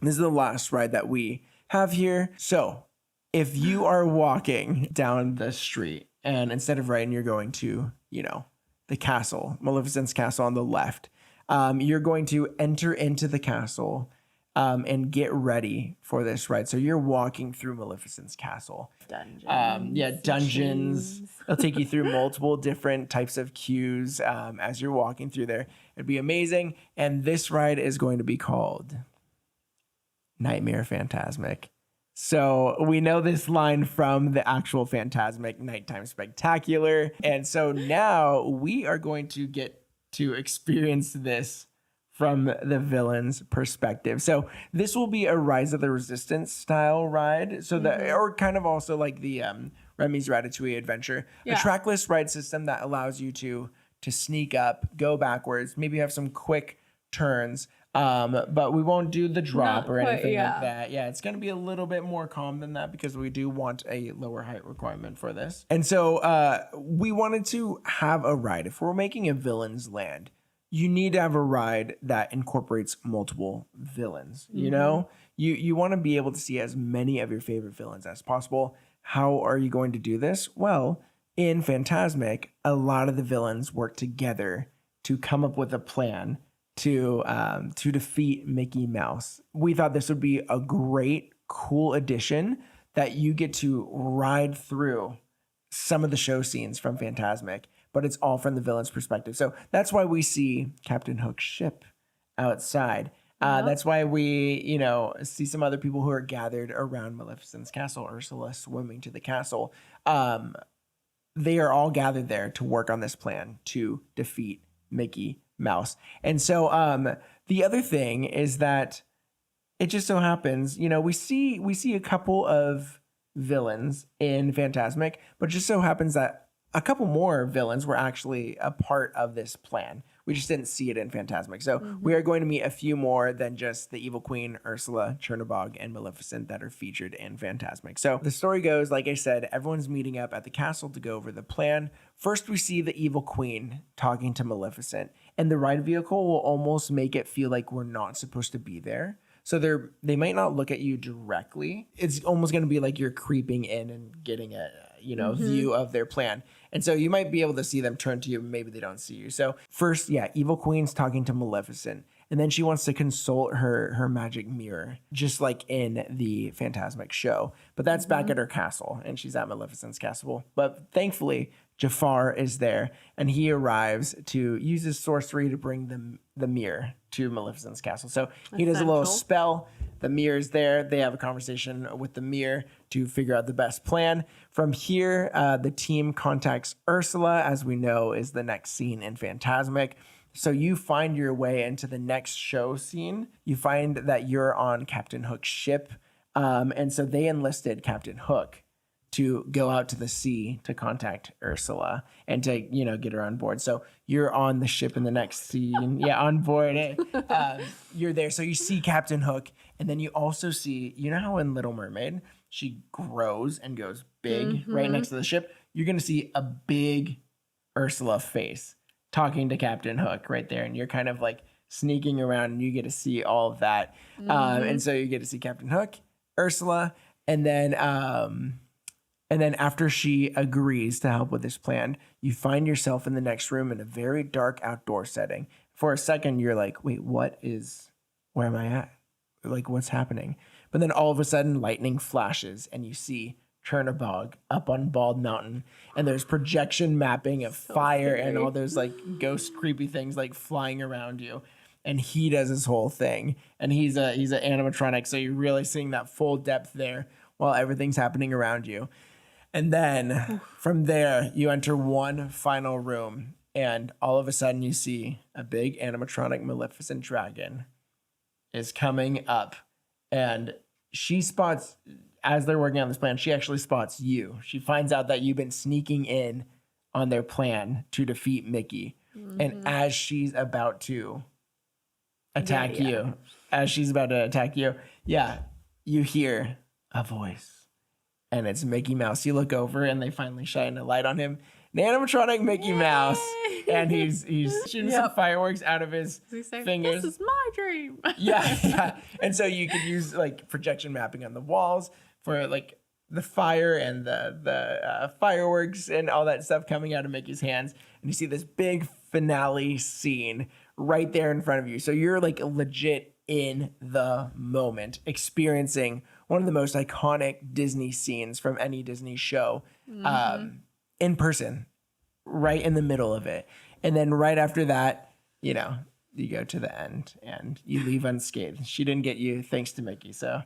This is the last ride that we have here. So if you are walking down the street and instead of riding, you're going to, the castle, Maleficent's castle on the left, you're going to enter into the castle and get ready for this ride. So you're walking through Maleficent's castle. Dungeons. It'll take you through multiple different types of queues as you're walking through there. It'd be amazing. And this ride is going to be called Nightmare Phantasmic. So we know this line from the actual Phantasmic Nighttime Spectacular. And so now we are going to get to experience this from the villain's perspective. So this will be a Rise of the Resistance style ride. So or kind of also like the Remy's Ratatouille Adventure, a trackless ride system that allows you to sneak up, go backwards, maybe have some quick turns. But we won't do the drop or anything like that. Yeah, it's going to be a little bit more calm than that because we do want a lower height requirement for this. And so we wanted to have a ride. If we're making a villain's land, you need to have a ride that incorporates multiple villains. You know, you want to be able to see as many of your favorite villains as possible. How are you going to do this? Well, in Phantasmic, a lot of the villains work together to come up with a plan to defeat Mickey Mouse. We thought this would be a great, cool addition that you get to ride through some of the show scenes from Phantasmic, but it's all from the villain's perspective. So that's why we see Captain Hook's ship outside. That's why we, see some other people who are gathered around Maleficent's castle, Ursula swimming to the castle. They are all gathered there to work on this plan to defeat Mickey Mouse. And so the other thing is that it just so happens, we see a couple of villains in Phantasmic, but it just so happens that a couple more villains were actually a part of this plan. We just didn't see it in Phantasmic. So we are going to meet a few more than just the Evil Queen, Ursula, Chernabog, and Maleficent that are featured in Phantasmic. So the story goes, like I said, everyone's meeting up at the castle to go over the plan. First, we see the Evil Queen talking to Maleficent, and the ride vehicle will almost make it feel like we're not supposed to be there. So they might not look at you directly. It's almost going to be like you're creeping in and getting a view of their plan. And so you might be able to see them turn to you, maybe they don't see you. So first, Evil Queen's talking to Maleficent, and then she wants to consult her magic mirror, just like in the Phantasmic show. But that's back at her castle, and she's at Maleficent's castle. But thankfully, Jafar is there, and he arrives to use his sorcery to bring the mirror to Maleficent's castle. So he does a little spell. The mirror's there. They have a conversation with the mirror to figure out the best plan. From here, the team contacts Ursula, as we know is the next scene in Phantasmic. So you find your way into the next show scene. You find that you're on Captain Hook's ship. And so they enlisted Captain Hook to go out to the sea to contact Ursula and to, get her on board. So you're on the ship in the next scene. On board. You're there. So you see Captain Hook. And then you also see, how in Little Mermaid, she grows and goes big right next to the ship. You're going to see a big Ursula face talking to Captain Hook right there. And you're kind of like sneaking around and you get to see all of that. And so you get to see Captain Hook, Ursula, and then after she agrees to help with this plan, you find yourself in the next room in a very dark outdoor setting. For a second, you're like, wait, where am I at? Like, what's happening? But then all of a sudden, lightning flashes and you see Chernabog up on Bald Mountain. And there's projection mapping of fire and all those like ghost creepy things like flying around you. And he does his whole thing. And he's an animatronic. So you're really seeing that full depth there while everything's happening around you. And then from there, you enter one final room, and all of a sudden you see a big animatronic Maleficent dragon is coming up, and she spots, as they're working on this plan, she actually spots you. She finds out that you've been sneaking in on their plan to defeat Mickey. And as she's about to attack you, you hear a voice. And it's Mickey Mouse. You look over and they finally shine a light on him. an animatronic Mickey Mouse, Yay! and he's shooting some fireworks out of his fingers. This is my dream. Yeah. And so you could use like projection mapping on the walls for like the fire and the fireworks and all that stuff coming out of Mickey's hands. And you see this big finale scene right there in front of you. So you're like legit in the moment, experiencing one of the most iconic Disney scenes from any Disney show in person, right in the middle of it. And then right after that, you know, you go to the end and you leave unscathed. She didn't get you thanks to Mickey. So